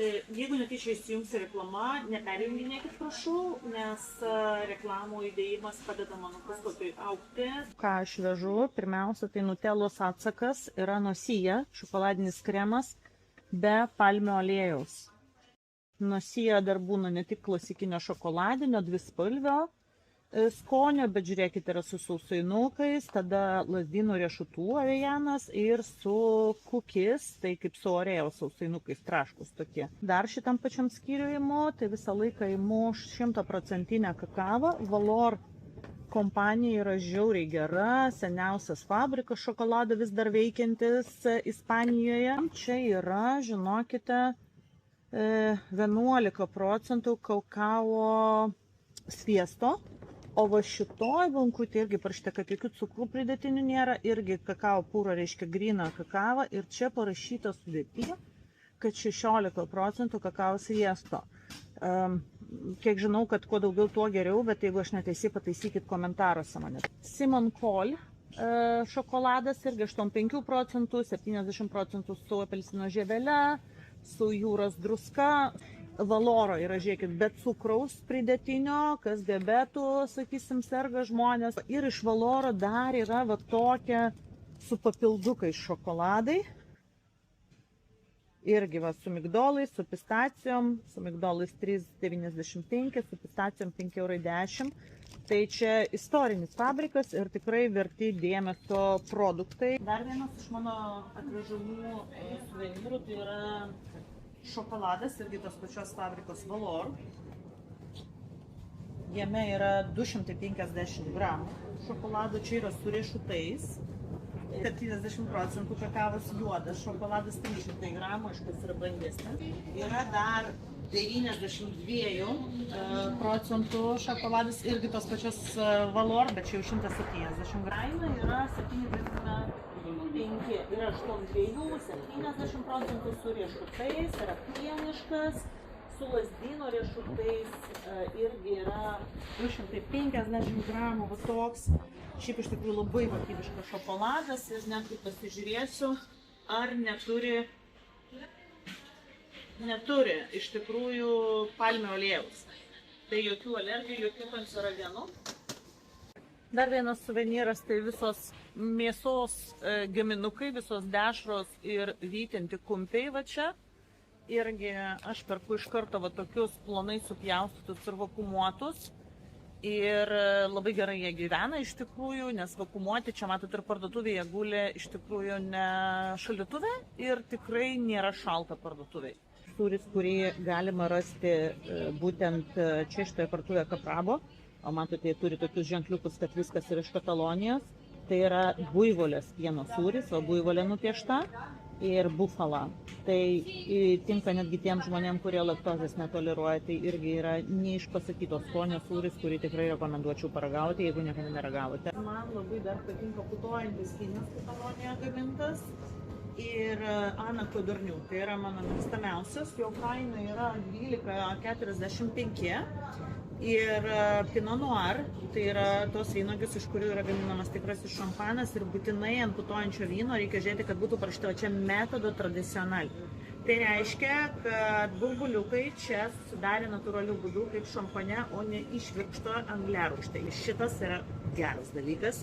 Jeigu netyčia įsijungs reklama, neperjunginėkit prašau, nes reklamų įdėjimas padeda mano puslapiui augti. Ką aš vežu, pirmiausia, tai Nutellos atsakas yra Nosija, šokoladinis kremas be palmių aliejaus. Nosija dar būna ne tik klasikinio šokoladinio, dvispalvio skonio, bet žiūrėkit, yra su sausainukais, tada lazdynų riešutų avejanas ir su kukis, tai kaip su oreo sausainukais, traškus tokie. Dar šitam pačiam skyriui imu, tai visą laiką imu 100% kakavą. Valor kompanija yra žiauriai gera, seniausias fabrikas šokolado vis dar veikiantis Ispanijoje. Čia yra, žinokite, 11% kakao sviesto. O va šitoj bankutė irgi parašyta, kad jokių cukrų pridėtinių nėra, irgi kakao pūro, reiškia gryną kakavą, ir čia parašyta sudėtyje, kad 16% kakao sviesto. Kiek žinau, kad kuo daugiau, tuo geriau, bet jeigu aš neteisiai, pataisykit komentaruose mane. Simon Cole šokoladas irgi 85%, 70% su apelsino žievele, su jūros druska. Valoro yra, žiūrėkit, be cukraus pridėtinio, kas diabetų, sakysim, serga žmonės. Ir iš Valoro dar yra va tokia su papildukais šokoladai. Irgi va su migdolais, su pistacijom, su migdolais 3,95, su pistacijom 5,10 €. Tai čia istorinis fabrikas ir tikrai verti dėmesio produktai. Dar vienas iš mano atvežamų suvenyrų tai yra šokoladas, irgi tos pačios fabrikos Valor. Jame yra 250 gramų šokolado, čia yra su riešutais. 70% kakavos juodas, šokoladas 300 gramų, aiškus yra brangesnis. Yra dar 92% šokoladas, irgi tos pačios Valor, bet čia jau 170 gramų, yra 75 ir 82, 70% su riešutais, yra pieniškas, su lazdynų riešutais irgi yra 250 gramų, va toks. Šiaip iš tikrųjų labai kokybiškas šokoladas ir net kaip pasižiūrėsiu, ar neturi iš tikrųjų palmių aliejaus. Tai jokių alergijų, jokių kancerogenų. Dar vienas suvenyras, tai visos mėsos gaminukai, visos dešros ir vytinti kumpiai va čia. Irgi aš perku iš karto va tokius plonai supjaustytus ir vakumuotus. Ir labai gerai jie gyvena iš tikrųjų, nes vakumuoti, čia matot ir parduotuvėje guli iš tikrųjų ne šaldytuve ir tikrai nėra šalta parduotuvėje. Sūris, kurį galima rasti būtent čia šitoje parduotuvėje Caprabo. O matote, jie turi tokius ženkliukus, kad viskas yra iš Katalonijos. Tai yra buivolės pieno sūris, o buivolė nupiešta ir bufala. Tai tinka netgi tiem žmonėm, kurie laktozės netoleruoja. Tai irgi yra neišpasakytos skonio sūris, kurį tikrai rekomenduočiau paragauti, jeigu niekada neragavote. Man labai dar patinka putojantis kinas Katalonijoje gamintas. Ir Ana Kodornių, tai yra mano mėgstamiausias, jo kaina yra 12,45. Ir Pinot Noir, tai yra tos vynuogės, iš kurių yra gaminamas tikrasis šampanas, ir būtinai ant putojančio vyno reikia žiūrėti, kad būtų parašyta čia metodo tradicional. Tai reiškia, kad burbuliukai čia sudarė natūralių būdų kaip šampane, o ne išvirkšto angliarūgšte. Šitas yra geras dalykas.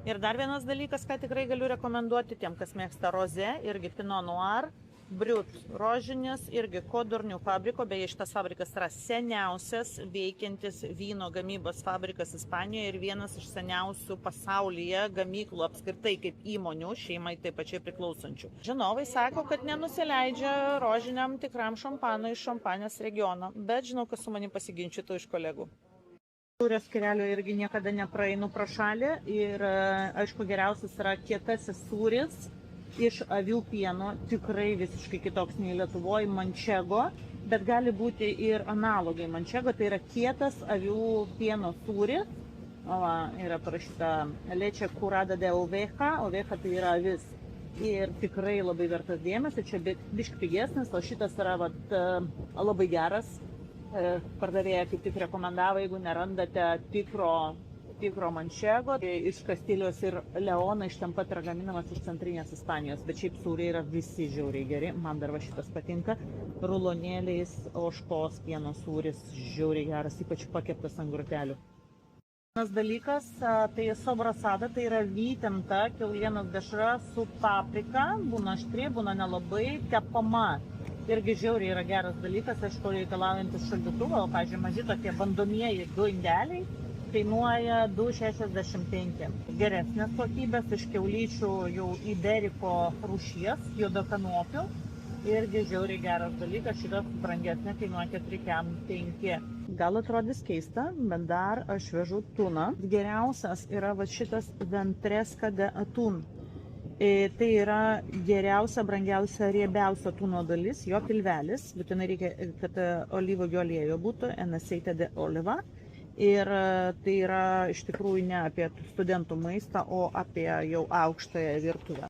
Ir dar vienas dalykas, ką tikrai galiu rekomenduoti tiem, kas mėgsta rozė, irgi Pinot Noir. Briut rožinis, irgi Kodornių fabriko, beje šitas fabrikas yra seniausias veikiantis vyno gamybos fabrikas Ispanijoje ir vienas iš seniausių pasaulyje gamyklų apskritai kaip įmonių, šeimai taip pačiai priklausančių. Žinovai sako, kad nenusileidžia rožiniam tikram šampanui iš Šampanės regiono, bet žinau, kas su manim pasiginčytų iš kolegų. Sūrio skyrelio irgi niekada nepraeinu pro šalį ir aišku geriausias yra kietasis sūris iš avių pieno, tikrai visiškai kitoks nei Lietuvoje, mančego, bet gali būti ir analogai mančego, tai yra kietas avių pieno sūris. Yra parašyta leche curada de oveja, oveja tai yra avis. Ir tikrai labai vertas dėmesio, čia biškį pigesnis, o šitas yra labai geras. Pardavėja kaip tik rekomendavo, jeigu nerandate tikro tikro mančego, iš Kastilijos ir Leono iš ten pat yra gaminamas iš centrinės Ispanijos, bet šiaip sūriai yra visi žiauriai geri, man dar va šitas patinka, rulonėliais ožkos pieno sūris žiauriai geras, ypač pakeptas ant grotelių. Vienas dalykas, tai sobrasada, tai yra vytinta kiaulienos dešra su paprika, būna aštri, būna nelabai, kepama. Irgi žiauriai yra geras dalykas, aišku, reikalaujantis šaldytuvo, pavyzdžiui, maži tokie bandomieji 2 indeliai kainuoja 2,65. Geresnės kokybės iš kiaulyčių jau iberiko rūšies, juodakanopių. Irgi žiauriai geras dalykas, šitas brangesnė kainuoja 4,5. Gal atrodys keista, bet dar aš vežu tuną. Geriausias yra va šitas ventreska de atun. Tai yra geriausia, brangiausia, riebiausia tuno dalis, jo pilvelis. Būtinai reikia, kad alyvuogių aliejų būtų, en aceite de oliva. Ir tai yra iš tikrųjų ne apie studentų maistą, o apie jau aukštąją virtuvę.